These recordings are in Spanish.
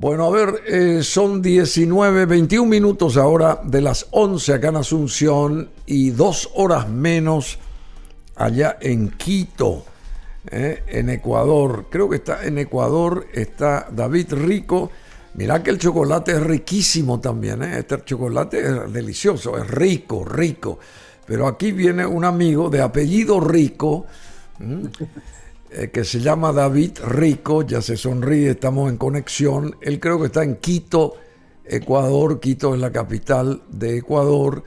Bueno, a ver, son 19, 21 minutos ahora de las 11 acá en Asunción y 2 horas menos allá en Quito, en Ecuador. Creo que está en Ecuador, está David Rico. Mirá que el chocolate es riquísimo también, ¿eh? Este chocolate es delicioso, es rico, rico. Pero aquí viene un amigo de apellido Rico, que se llama David Rico, ya se sonríe, estamos en conexión. Él creo que está en Quito, Ecuador. Quito es la capital de Ecuador,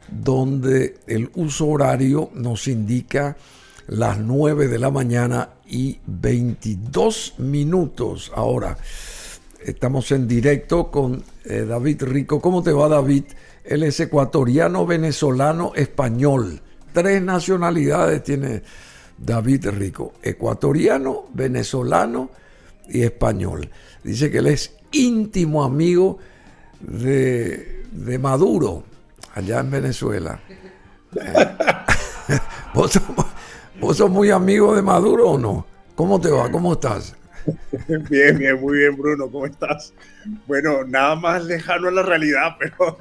donde el uso horario nos indica las 9 de la mañana y 22 minutos. Ahora, estamos en directo con David Rico. ¿Cómo te va, David? Él es ecuatoriano, venezolano, español. 3 nacionalidades tiene David Rico: ecuatoriano, venezolano y español. Dice que él es íntimo amigo de Maduro, allá en Venezuela. ¿Vos, ¿Vos sos muy amigo de Maduro o no? ¿Cómo te va? ¿Cómo estás? Bien, bien, muy bien, Bruno, ¿cómo estás? Bueno, nada más lejano a la realidad, pero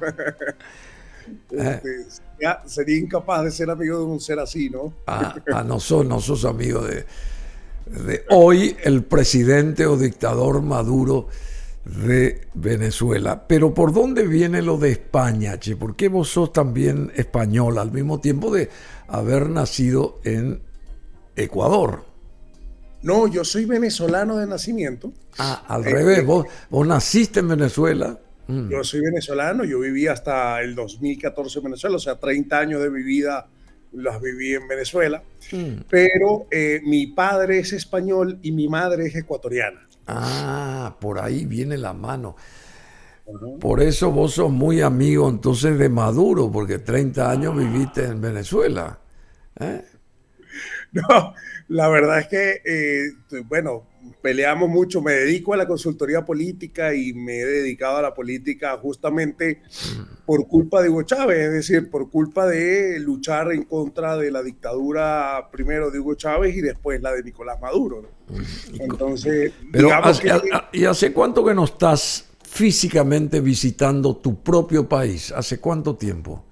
Eh, sería incapaz de ser amigo de un ser así, ¿no? no sos amigo de hoy el presidente o dictador Maduro de Venezuela. Pero ¿por dónde viene lo de España, che? ¿Por qué vos sos también español al mismo tiempo de haber nacido en Ecuador? No, yo soy venezolano de nacimiento. Al Eh, revés, vos naciste en Venezuela. yo soy venezolano, yo viví hasta el 2014 en Venezuela, o sea, 30 años de mi vida las viví en Venezuela, Mm. pero mi padre es español y mi madre es ecuatoriana. Por ahí viene la mano. Ajá. Por eso vos sos muy amigo entonces de Maduro, porque 30 años viviste en Venezuela. ¿Eh? No, la verdad es que, bueno, peleamos mucho. Me dedico a la consultoría política y me he dedicado a la política justamente por culpa de Hugo Chávez, es decir, por culpa de luchar en contra de la dictadura primero de Hugo Chávez y después la de Nicolás Maduro, ¿no? Y co- Entonces, Pero, digamos que ¿y hace cuánto que no estás físicamente visitando tu propio país? ¿Hace cuánto tiempo?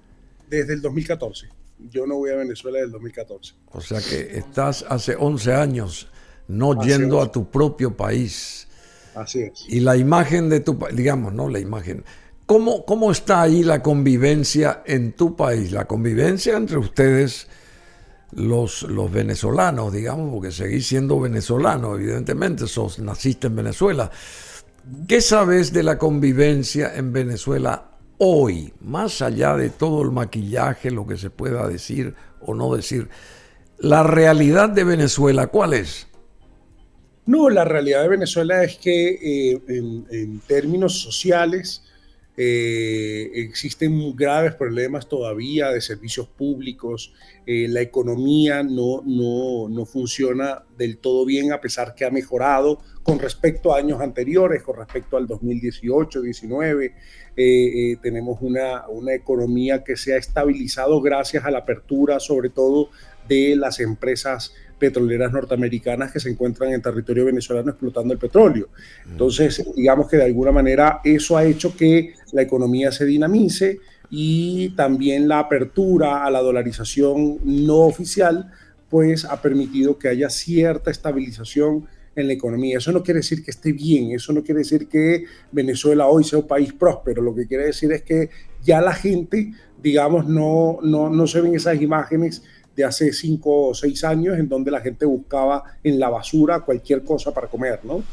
desde el 2014, yo no voy a Venezuela desde el 2014, O sea que estás hace 11 años no hace yendo a 11, tu propio país. así es. Y la imagen de tu país, digamos, ¿no? La imagen. ¿Cómo está ahí la convivencia en tu país? La convivencia entre ustedes, los venezolanos, digamos, porque seguís siendo venezolano, evidentemente, naciste en Venezuela. ¿Qué sabes de la convivencia en Venezuela hoy? Más allá de todo el maquillaje, lo que se pueda decir o no decir. La realidad de Venezuela, ¿cuál es? No, la realidad de Venezuela es que en términos sociales existen graves problemas todavía de servicios públicos. La economía no funciona del todo bien, a pesar que ha mejorado con respecto a años anteriores, con respecto al 2018-19. Tenemos una economía que se ha estabilizado gracias a la apertura, sobre todo de las empresas petroleras norteamericanas que se encuentran en territorio venezolano explotando el petróleo. Entonces, digamos que de alguna manera eso ha hecho que la economía se dinamice y también la apertura a la dolarización no oficial, pues ha permitido que haya cierta estabilización en la economía. Eso no quiere decir que esté bien, eso no quiere decir que Venezuela hoy sea un país próspero, lo que quiere decir es que ya la gente, digamos, no se ven esas imágenes de hace 5 o 6 años en donde la gente buscaba en la basura cualquier cosa para comer, ¿no?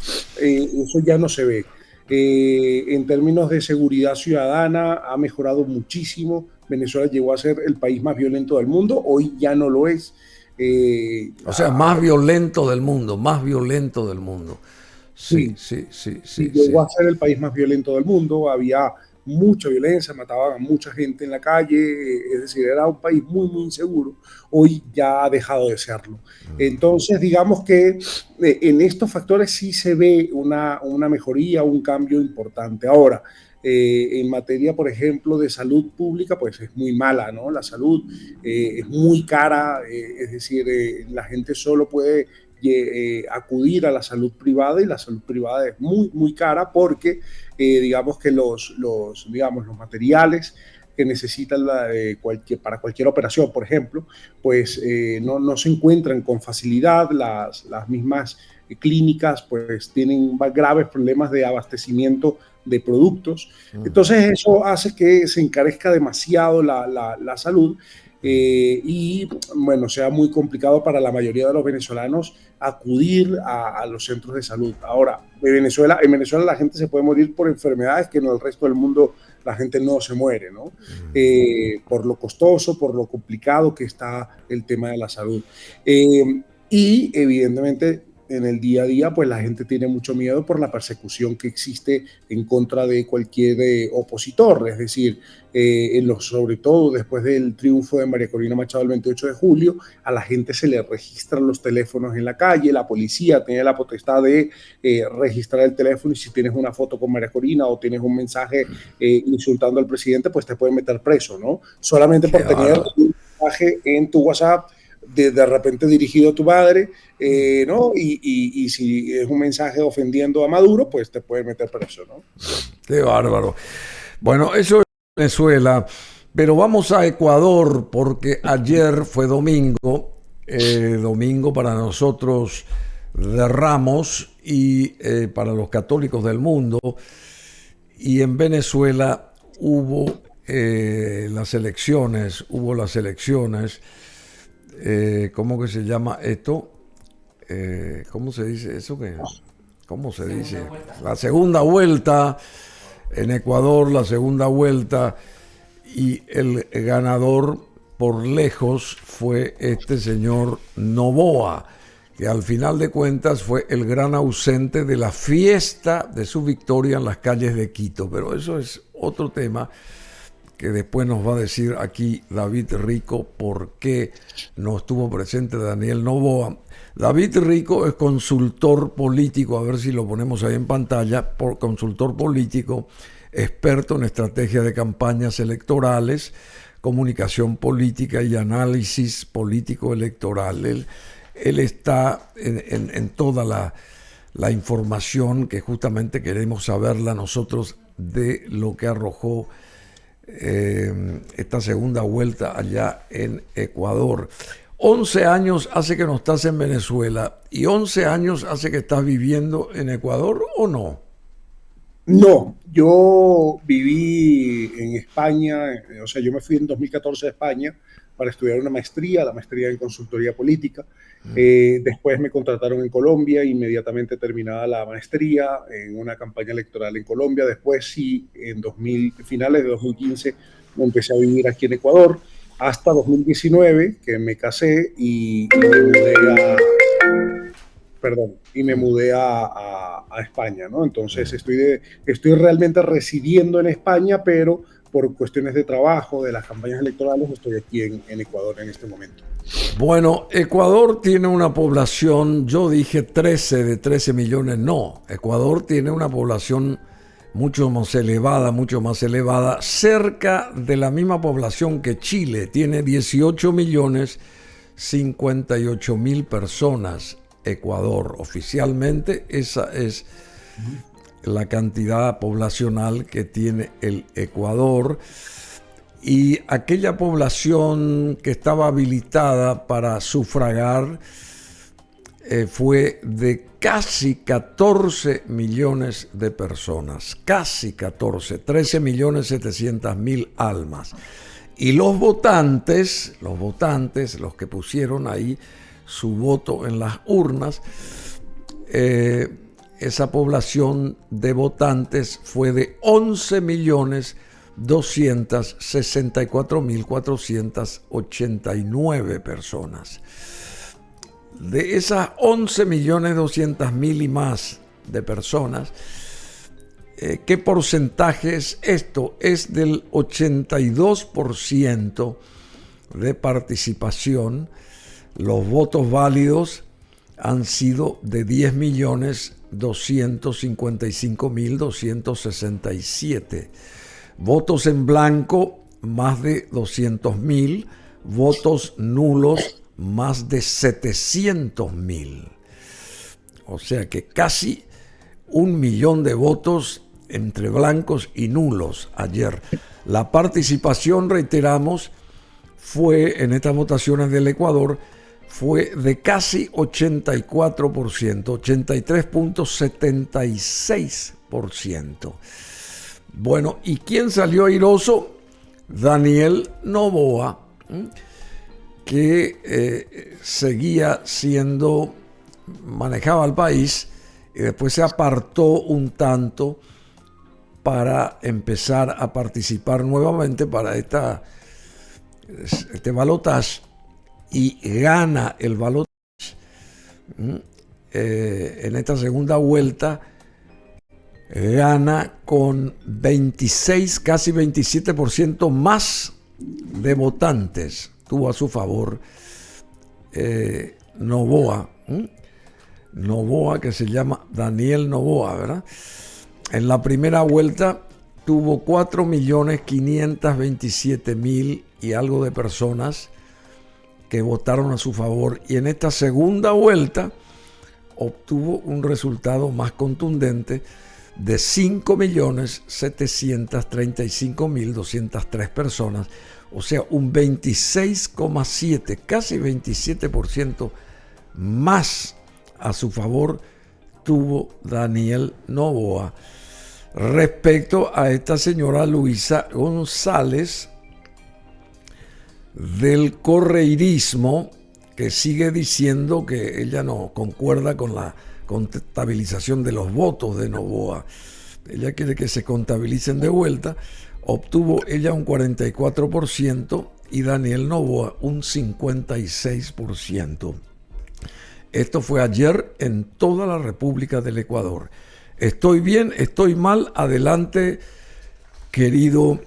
Eso ya no se ve. En términos de seguridad ciudadana ha mejorado muchísimo. Venezuela llegó a ser el país más violento del mundo, hoy ya no lo es. O sea, más violento del mundo, más violento del mundo. Sí, Sí, sí, sí, sí, sí, llegó sí. a ser el país más violento del mundo, había mucha violencia, mataban a mucha gente en la calle, es decir, era un país muy, muy inseguro. Hoy ya ha dejado de serlo. Entonces, digamos que en estos factores sí se ve una mejoría, un cambio importante. Ahora, en materia, por ejemplo, de salud pública, pues es muy mala, ¿no? La salud es muy cara, es decir, la gente solo puede acudir a la salud privada, y la salud privada es muy, muy cara porque digamos que los materiales que necesitan para cualquier operación, por ejemplo, pues no se encuentran con facilidad. Las mismas clínicas pues tienen graves problemas de abastecimiento de productos. Entonces eso hace que se encarezca demasiado la salud, y bueno, sea muy complicado para la mayoría de los venezolanos acudir a los centros de salud. Ahora, en Venezuela la gente se puede morir por enfermedades que en el resto del mundo la gente no se muere, ¿no? Por lo costoso, por lo complicado que está el tema de la salud. Y evidentemente en el día a día, pues la gente tiene mucho miedo por la persecución que existe en contra de cualquier opositor. Es decir, sobre todo después del triunfo de María Corina Machado el 28 de julio, a la gente se le registran los teléfonos en la calle. La policía tiene la potestad de registrar el teléfono, y si tienes una foto con María Corina o tienes un mensaje insultando al presidente, pues te pueden meter preso, ¿no? Solamente por tener un mensaje en tu WhatsApp de repente dirigido a tu madre, ¿no? Y si es un mensaje ofendiendo a Maduro, pues te puede meter preso, ¿no? Qué bárbaro. Bueno, eso es Venezuela, pero vamos a Ecuador, porque ayer fue domingo, domingo para nosotros de Ramos y para los católicos del mundo, y en Venezuela hubo las elecciones, ¿cómo que se llama esto? ¿Cómo se dice eso? ¿Cómo se dice? La segunda vuelta en Ecuador, la segunda vuelta, y el ganador por lejos fue este señor Noboa, que al final de cuentas fue el gran ausente de la fiesta de su victoria en las calles de Quito. Pero eso es otro tema que después nos va a decir aquí David Rico por qué no estuvo presente Daniel Noboa. David Rico es consultor político, a ver si lo ponemos ahí en pantalla, consultor político, experto en estrategia de campañas electorales, comunicación política y análisis político electoral. Él está en toda la información que justamente queremos saberla nosotros de lo que arrojó esta segunda vuelta allá en Ecuador. 11 años hace que no estás en Venezuela, y 11 años hace que estás viviendo en Ecuador, ¿o no? No, yo viví en España, o sea, yo me fui en 2014 a España para estudiar una maestría, la maestría en consultoría política. Después me contrataron en Colombia, inmediatamente terminada la maestría, en una campaña electoral en Colombia. Después sí, finales de 2015, me empecé a vivir aquí en Ecuador, hasta 2019, que me casé y me mudé a España, ¿no? Entonces estoy realmente residiendo en España, pero por cuestiones de trabajo, de las campañas electorales, estoy aquí en Ecuador en este momento. Bueno, Ecuador tiene una población, yo dije 13 millones, no. Ecuador tiene una población mucho más elevada, cerca de la misma población que Chile. Tiene 18.058.000 personas. Ecuador, oficialmente esa es la cantidad poblacional que tiene el Ecuador, y aquella población que estaba habilitada para sufragar fue de casi 14 millones de personas, casi 13.700.000 almas. Y los votantes, los que pusieron ahí su voto en las urnas, esa población de votantes fue de 11.264.489 personas. De esas 11.200.000 y más de personas, ¿qué porcentaje es esto? Es del 82% de participación. Los votos válidos han sido de 10.255.267. Votos en blanco, más de 200.000. Votos nulos, más de 700.000. O sea que casi 1.000.000 de votos entre blancos y nulos ayer. La participación, reiteramos, fue en estas votaciones del Ecuador, fue de casi 84%, 83.76%. Bueno, ¿y quién salió airoso? Daniel Noboa, que seguía siendo, manejaba el país y después se apartó un tanto para empezar a participar nuevamente para este balotaje, y gana el balotaje en esta segunda vuelta. Gana con 26, casi 27% más de votantes. Tuvo a su favor Noboa. Noboa, que se llama Daniel Noboa, ¿verdad? En la primera vuelta tuvo 4.527.000 y algo de personas que votaron a su favor. Y en esta segunda vuelta obtuvo un resultado más contundente de 5.735.203 personas, o sea, un 26,7, casi 27% más a su favor tuvo Daniel Noboa respecto a esta señora Luisa González del correirismo, que sigue diciendo que ella no concuerda con la contabilización de los votos de Noboa. Ella quiere que se contabilicen de vuelta. Obtuvo ella un 44% y Daniel Noboa un 56%. Esto fue ayer en toda la República del Ecuador. ¿Estoy bien? ¿Estoy mal? Adelante, querido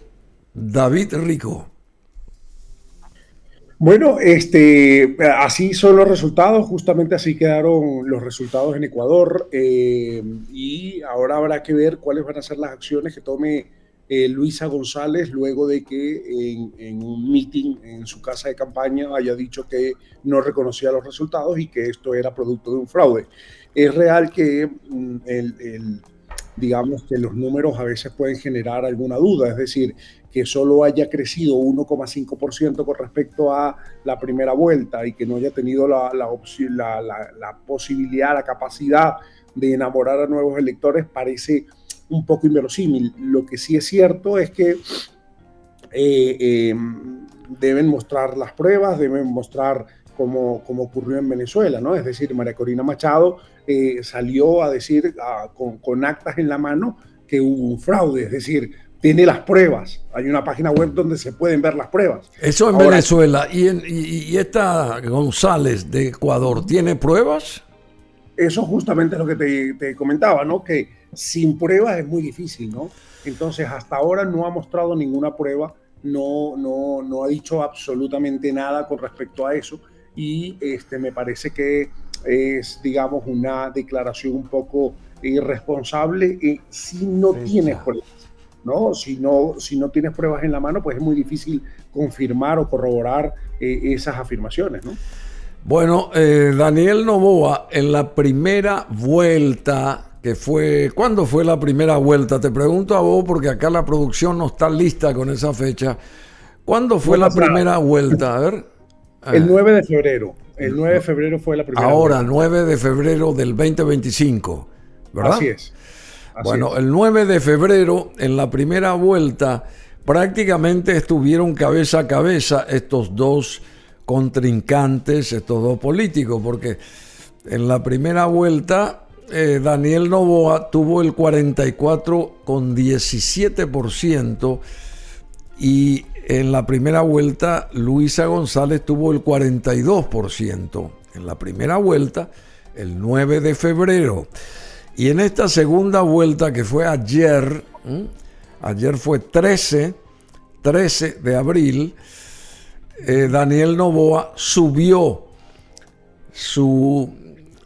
David Rico. Bueno, así son los resultados, justamente así quedaron los resultados en Ecuador, y ahora habrá que ver cuáles van a ser las acciones que tome Luisa González luego de que en un meeting en su casa de campaña haya dicho que no reconocía los resultados y que esto era producto de un fraude. Es real que digamos que los números a veces pueden generar alguna duda, es decir, que solo haya crecido 1,5% con respecto a la primera vuelta y que no haya tenido la posibilidad, la capacidad de enamorar a nuevos electores parece un poco inverosímil. Lo que sí es cierto es que deben mostrar las pruebas, deben mostrar como ocurrió en Venezuela, ¿no? Es decir, María Corina Machado salió a decir con actas en la mano que hubo un fraude, es decir, tiene las pruebas. Hay una página web donde se pueden ver las pruebas. Eso en ahora, Venezuela. ¿Y esta González de Ecuador tiene pruebas? Eso justamente es lo que te comentaba, ¿no? Que sin pruebas es muy difícil, ¿no? Entonces, hasta ahora no ha mostrado ninguna prueba, no ha dicho absolutamente nada con respecto a eso, y me parece que es, digamos, una declaración un poco irresponsable si no tienes pruebas, ¿no? Si no tienes pruebas en la mano, pues es muy difícil confirmar o corroborar esas afirmaciones, ¿no? Bueno, Daniel Noboa, en la primera vuelta, que fue... ¿Cuándo fue la primera vuelta? Te pregunto a vos porque acá la producción no está lista con esa fecha. ¿Cuándo fue la primera vuelta? A ver. El 9 de febrero. El 9 de febrero fue la primera vuelta. Ahora, vuelta. 9 de febrero del 2025, ¿verdad? Así es. Bueno, el 9 de febrero, en la primera vuelta, prácticamente estuvieron cabeza a cabeza estos dos contrincantes, estos dos políticos, porque en la primera vuelta Daniel Noboa tuvo el 44,17% y en la primera vuelta Luisa González tuvo el 42%. En la primera vuelta, el 9 de febrero. Y en esta segunda vuelta, que fue ayer, ayer fue 13 de abril, Daniel Noboa subió su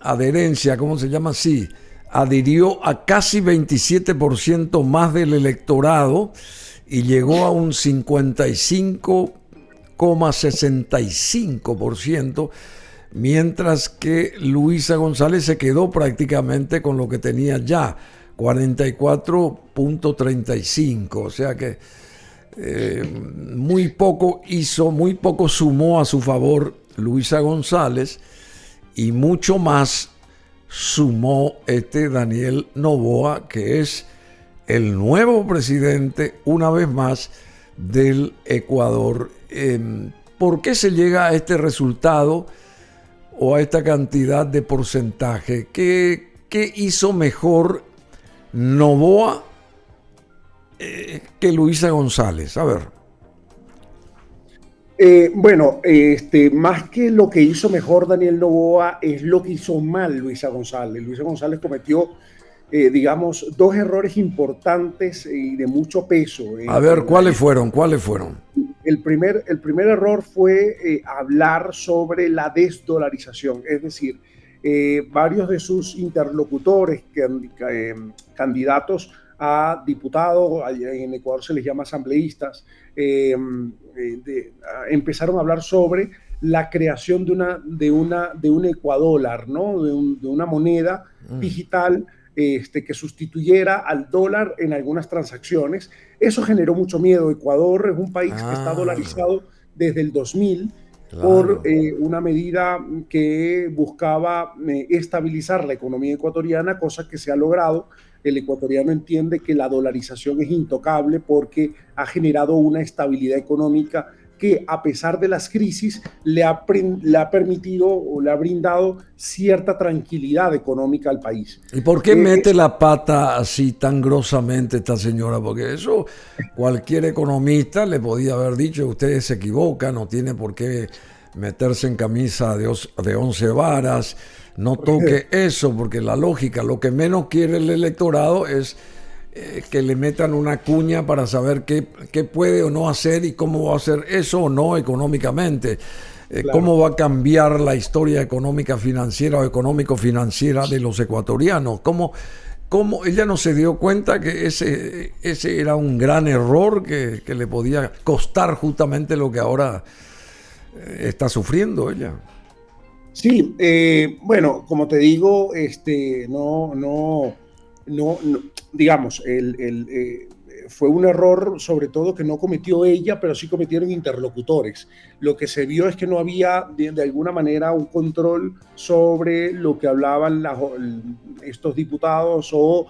adherencia, ¿cómo se llama así? Adhirió a casi 27% más del electorado y llegó a un 55,65%, mientras que Luisa González se quedó prácticamente con lo que tenía ya, 44.35, o sea que muy poco sumó a su favor Luisa González y mucho más sumó Daniel Noboa, que es el nuevo presidente, una vez más, del Ecuador. ¿Por qué se llega a este resultado o a esta cantidad de porcentaje? ¿Qué hizo mejor Noboa que Luisa González? A ver. Más que lo que hizo mejor Daniel Noboa es lo que hizo mal Luisa González. Luisa González cometió, digamos, dos errores importantes y de mucho peso. A ver, ¿cuáles fueron? El primer error fue hablar sobre la desdolarización, es decir, varios de sus interlocutores, candidatos a diputados, en Ecuador se les llama asambleístas, empezaron a hablar sobre la creación de un ecuadólar, ¿no? de una moneda digital que sustituyera al dólar en algunas transacciones. Eso generó mucho miedo. Ecuador es un país que está dolarizado desde el 2000, claro, por una medida que buscaba estabilizar la economía ecuatoriana, cosa que se ha logrado. El ecuatoriano entiende que la dolarización es intocable porque ha generado una estabilidad económica que, a pesar de las crisis, le ha permitido o le ha brindado cierta tranquilidad económica al país. ¿Y por qué mete la pata así tan grosamente esta señora? Porque eso cualquier economista le podía haber dicho: ustedes se equivocan, no tiene por qué meterse en camisa de 11 varas, no toque eso, porque la lógica, lo que menos quiere el electorado es que le metan una cuña para saber qué puede o no hacer y cómo va a hacer eso o no económicamente. Claro. ¿Cómo va a cambiar la historia económica financiera o económico-financiera de los ecuatorianos? ¿Cómo ella no se dio cuenta que ese era un gran error que le podía costar justamente lo que ahora está sufriendo ella? Sí, bueno, como te digo, digamos, fue un error sobre todo que no cometió ella, pero sí cometieron interlocutores. Lo que se vio es que no había de alguna manera un control sobre lo que hablaban estos diputados o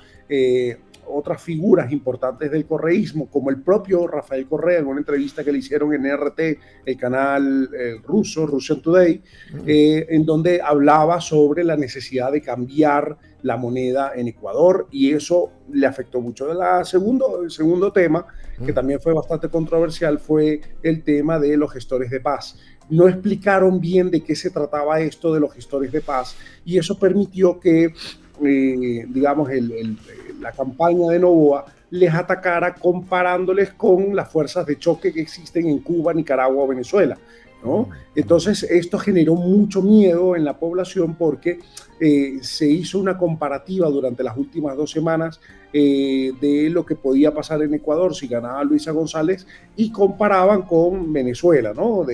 otras figuras importantes del correísmo, como el propio Rafael Correa, en una entrevista que le hicieron en RT, el canal ruso, Russian Today, en donde hablaba sobre la necesidad de cambiar la moneda en Ecuador, y eso le afectó mucho. El segundo tema, que también fue bastante controversial, fue el tema de los gestores de paz. No explicaron bien de qué se trataba esto de los gestores de paz, y eso permitió que digamos, la campaña de Noboa les atacara comparándoles con las fuerzas de choque que existen en Cuba, Nicaragua o Venezuela, ¿no? Entonces esto generó mucho miedo en la población porque se hizo una comparativa durante las últimas 2 semanas de lo que podía pasar en Ecuador si ganaba Luisa González, y comparaban con Venezuela, ¿no?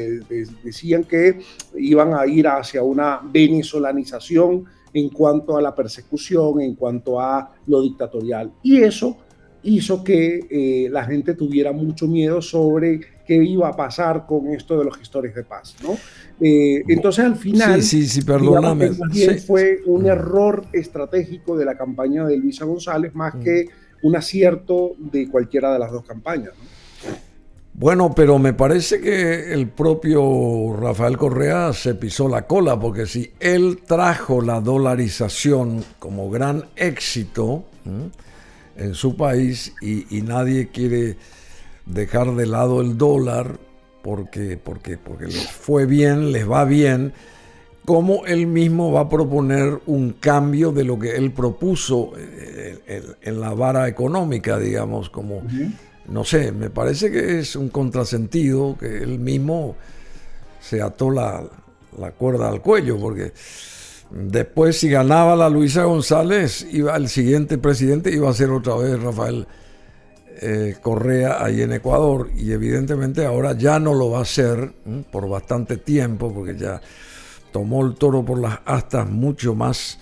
Decían que iban a ir hacia una venezolanización en cuanto a la persecución, en cuanto a lo dictatorial. Y eso hizo que la gente tuviera mucho miedo sobre qué iba a pasar con esto de los gestores de paz, ¿no? Entonces, al final, perdóname, más bien fue un error estratégico de la campaña de Luisa González, más que un acierto de cualquiera de las dos campañas, ¿no? Bueno, pero me parece que el propio Rafael Correa se pisó la cola, porque si él trajo la dolarización como gran éxito en su país y nadie quiere dejar de lado el dólar porque les fue bien, les va bien, ¿cómo él mismo va a proponer un cambio de lo que él propuso en la vara económica, digamos, como... No sé, me parece que es un contrasentido que él mismo se ató la cuerda al cuello, porque después, si ganaba la Luisa González, el siguiente presidente iba a ser otra vez Rafael Correa ahí en Ecuador, y evidentemente ahora ya no lo va a hacer por bastante tiempo, porque ya tomó el toro por las astas mucho más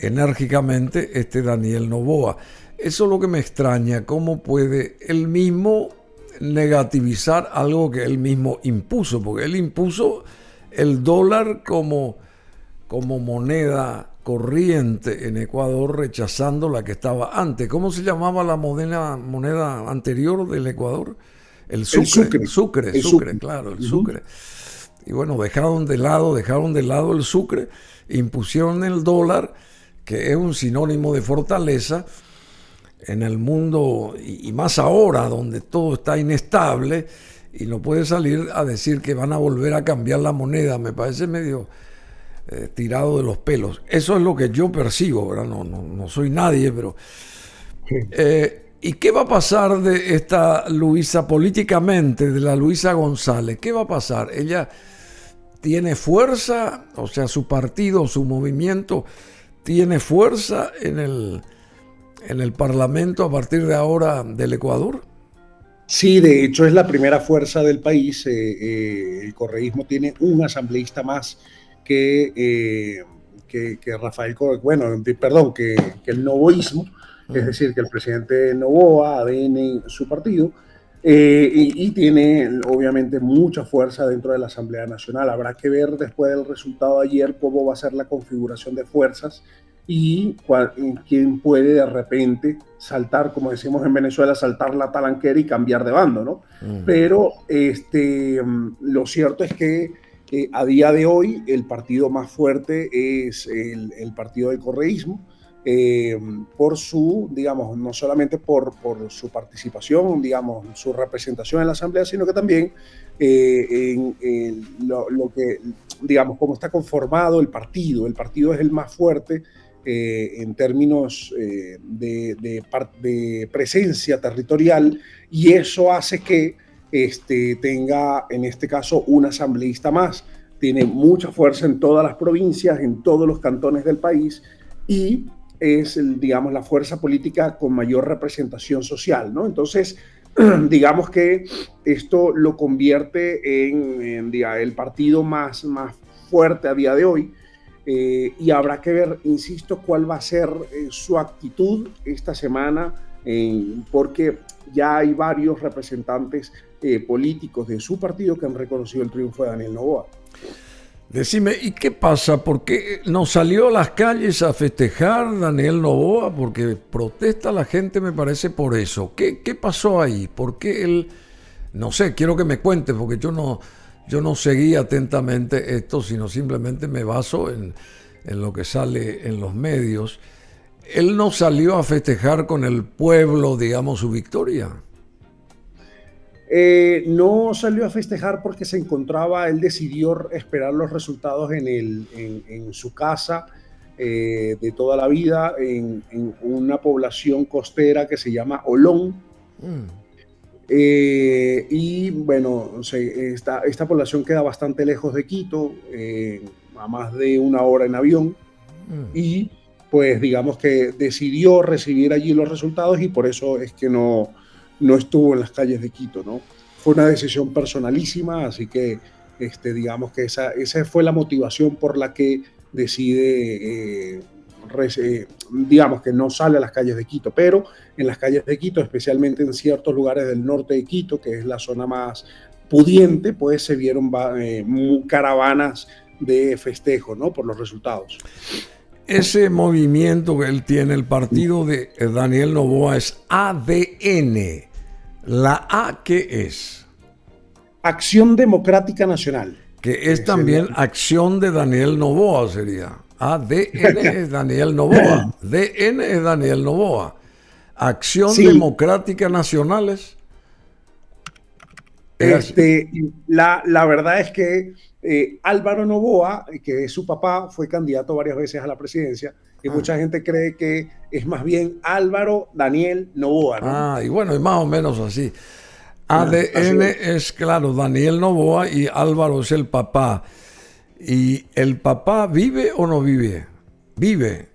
enérgicamente Daniel Noboa. Eso es lo que me extraña, cómo puede él mismo negativizar algo que él mismo impuso, porque él impuso el dólar como moneda corriente en Ecuador, rechazando la que estaba antes. ¿Cómo se llamaba la moneda anterior del Ecuador? El sucre. Sucre, claro, el sucre. Y bueno, dejaron de lado el sucre, impusieron el dólar, que es un sinónimo de fortaleza en el mundo, y más ahora, donde todo está inestable, y no puede salir a decir que van a volver a cambiar la moneda. Me parece medio tirado de los pelos. Eso es lo que yo percibo, ¿verdad? No soy nadie, pero... ¿Y qué va a pasar de esta Luisa políticamente, de la Luisa González? ¿Qué va a pasar? ¿Ella tiene fuerza? O sea, su partido, su movimiento, ¿tiene fuerza en el Parlamento a partir de ahora del Ecuador? Sí, de hecho es la primera fuerza del país. El correísmo tiene un asambleísta más que Rafael, que el novoísmo, es decir, que el presidente Noboa, ADN, su partido, y tiene obviamente mucha fuerza dentro de la Asamblea Nacional. Habrá que ver después del resultado de ayer cómo va a ser la configuración de fuerzas y quién puede de repente saltar, como decimos en Venezuela, saltar la talanquera y cambiar de bando, ¿no? Pero lo cierto es que a día de hoy el partido más fuerte es el partido del correísmo, por su, digamos, no solamente por su participación, digamos, su representación en la Asamblea, sino que también lo que, digamos, cómo está conformado el partido. El partido es el más fuerte en términos de presencia territorial, y eso hace que tenga, en este caso, un asambleísta más. Tiene mucha fuerza en todas las provincias, en todos los cantones del país, y es, digamos, la fuerza política con mayor representación social, ¿no? Entonces, digamos que esto lo convierte en el partido más fuerte a día de hoy, y habrá que ver, insisto, cuál va a ser su actitud esta semana, porque ya hay varios representantes políticos de su partido que han reconocido el triunfo de Daniel Noboa. Decime, ¿y qué pasa? ¿Por qué no salió a las calles a festejar Daniel Noboa? Porque protesta la gente, me parece, por eso. ¿Qué pasó ahí? ¿Por qué él? No sé, quiero que me cuente, porque yo no seguí atentamente esto, sino simplemente me baso en lo que sale en los medios. Él no salió a festejar con el pueblo, digamos, su victoria. No salió a festejar porque se encontraba, él decidió esperar los resultados en su casa de toda la vida, en una población costera que se llama Olón. Y bueno, esta población queda bastante lejos de Quito, a más de una hora en avión, y pues digamos que decidió recibir allí los resultados, y por eso es que no estuvo en las calles de Quito, ¿no? Fue una decisión personalísima, así que digamos que esa fue la motivación por la que decide, digamos que no sale a las calles de Quito, pero en las calles de Quito, especialmente en ciertos lugares del norte de Quito, que es la zona más pudiente, pues se vieron caravanas de festejo, ¿no? Por los resultados. Ese movimiento que él tiene, el partido de Daniel Noboa, es ADN. ¿La A qué es? Acción Democrática Nacional. Que es también Acción de Daniel Noboa, sería. ADN es Daniel Noboa. DN es Daniel Noboa. Acción Democrática Nacionales. La verdad es que Álvaro Noboa, que es su papá, fue candidato varias veces a la presidencia, y mucha gente cree que es más bien Álvaro Daniel Noboa, ¿no? Y bueno, es más o menos así. ADN es, claro, Daniel Noboa, y Álvaro es el papá. ¿Y el papá vive o no vive? Vive.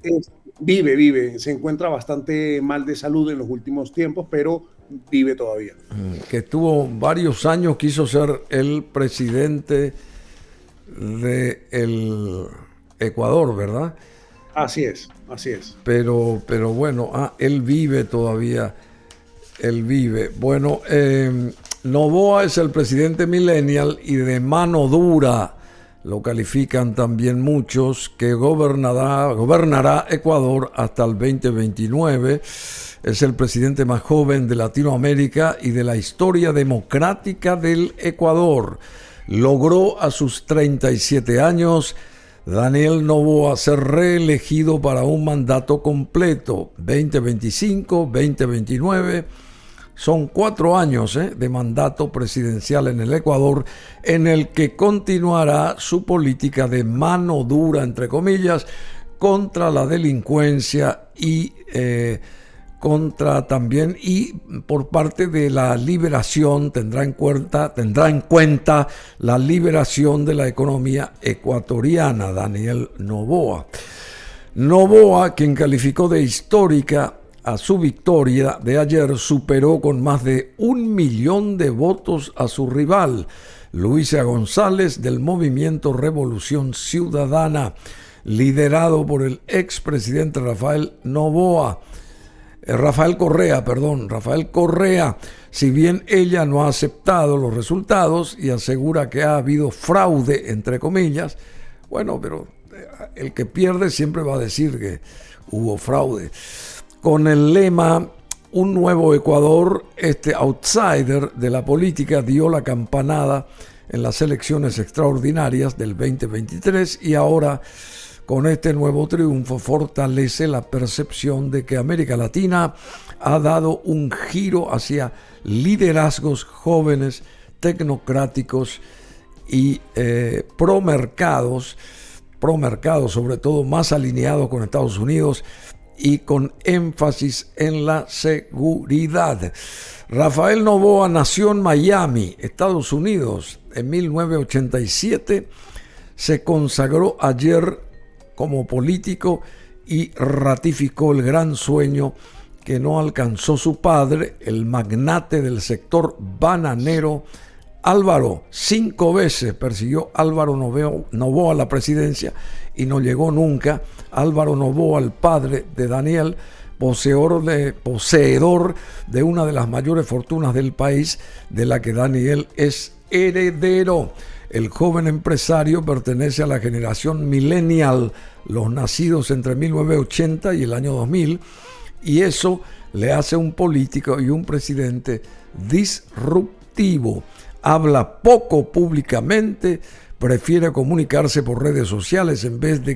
Vive. Se encuentra bastante mal de salud en los últimos tiempos, pero vive todavía. Que estuvo varios años, quiso ser el presidente de el Ecuador, ¿verdad? Así es, así es. Pero bueno, él vive todavía, él vive. Bueno, Noboa es el presidente millennial y de mano dura, lo califican también muchos, que gobernará Ecuador hasta el 2029. Es el presidente más joven de Latinoamérica y de la historia democrática del Ecuador. Logró a sus 37 años Daniel Noboa ser reelegido para un mandato completo, 2025-2029. Son 4 años de mandato presidencial en el Ecuador, en el que continuará su política de mano dura, entre comillas, contra la delincuencia y por parte de la liberación, tendrá en cuenta la liberación de la economía ecuatoriana, Daniel Noboa. Noboa, quien calificó de histórica a su victoria de ayer, superó con más de 1 millón de votos a su rival, Luisa González, del movimiento Revolución Ciudadana, liderado por el expresidente Rafael Correa, si bien ella no ha aceptado los resultados y asegura que ha habido fraude, entre comillas. Bueno, pero el que pierde siempre va a decir que hubo fraude. Con el lema Un nuevo Ecuador, este outsider de la política dio la campanada en las elecciones extraordinarias del 2023 y ahora, con este nuevo triunfo, fortalece la percepción de que América Latina ha dado un giro hacia liderazgos jóvenes, tecnocráticos y promercados, sobre todo más alineados con Estados Unidos y con énfasis en la seguridad. Rafael Noboa nació en Miami, Estados Unidos, en 1987. Se consagró ayer como político y ratificó el gran sueño que no alcanzó su padre, el magnate del sector bananero Álvaro. 5 veces persiguió Álvaro Noboa la presidencia y no llegó nunca. Álvaro Noboa, el padre de Daniel, poseedor de una de las mayores fortunas del país, de la que Daniel es heredero. El joven empresario pertenece a la generación millennial, los nacidos entre 1980 y el año 2000, y eso le hace un político y un presidente disruptivo. Habla poco públicamente, prefiere comunicarse por redes sociales en vez de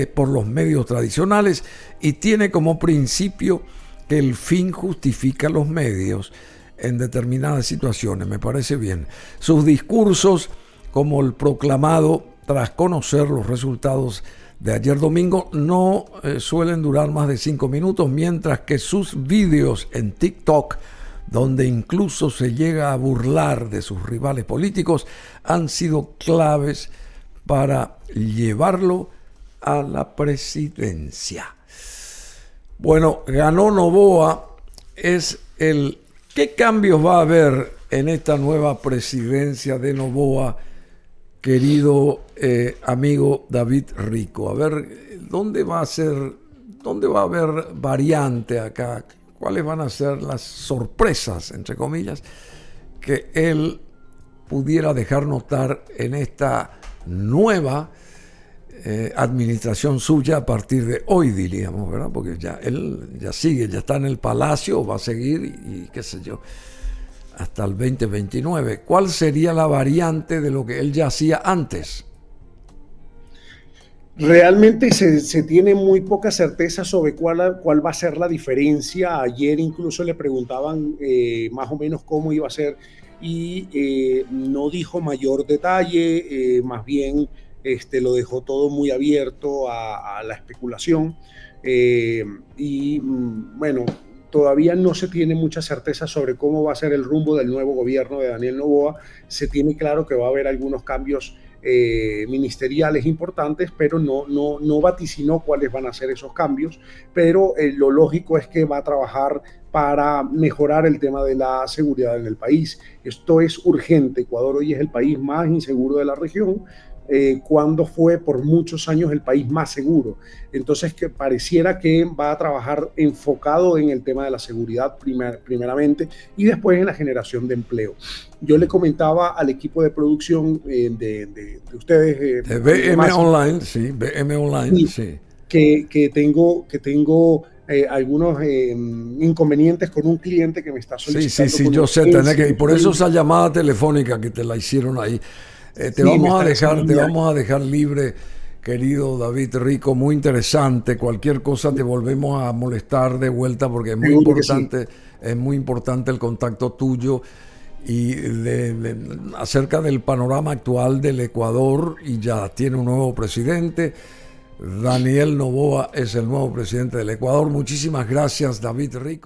por los medios tradicionales, y tiene como principio que el fin justifica los medios en determinadas situaciones. Me parece bien. Sus discursos, como el proclamado tras conocer los resultados de ayer domingo, no suelen durar más de 5 minutos, mientras que sus vídeos en TikTok, donde incluso se llega a burlar de sus rivales políticos, han sido claves para llevarlo a la presidencia. Bueno, ganó Noboa. ¿Qué cambios va a haber en esta nueva presidencia de Noboa, querido amigo David Rico? A ver, ¿dónde va a haber variante acá? ¿Cuáles van a ser las sorpresas, entre comillas, que él pudiera dejar notar en esta nueva administración suya a partir de hoy, diríamos, ¿verdad? Porque él ya sigue, ya está en el palacio, va a seguir y qué sé yo, hasta el 2029. ¿Cuál sería la variante de lo que él ya hacía antes? Realmente se tiene muy poca certeza sobre cuál va a ser la diferencia. Ayer incluso le preguntaban más o menos cómo iba a ser y no dijo mayor detalle, más bien lo dejó todo muy abierto a la especulación. Bueno, todavía no se tiene mucha certeza sobre cómo va a ser el rumbo del nuevo gobierno de Daniel Noboa. Se tiene claro que va a haber algunos cambios ministeriales importantes, pero no vaticinó cuáles van a ser esos cambios, pero lo lógico es que va a trabajar para mejorar el tema de la seguridad en el país. Esto es urgente. Ecuador hoy es el país más inseguro de la región, cuando fue por muchos años el país más seguro. Entonces, que pareciera que va a trabajar enfocado en el tema de la seguridad primeramente y después en la generación de empleo. Yo le comentaba al equipo de producción de ustedes, de BM Online, sí, BM Online, sí. Que tengo algunos inconvenientes con un cliente que me está solicitando. Sí, yo sé, y por eso esa llamada telefónica que te la hicieron ahí. Te vamos a dejar libre, querido David Rico, muy interesante. Cualquier cosa te volvemos a molestar de vuelta porque es muy importante, es muy importante el contacto tuyo y acerca del panorama actual del Ecuador, y ya tiene un nuevo presidente. Daniel Noboa es el nuevo presidente del Ecuador. Muchísimas gracias, David Rico.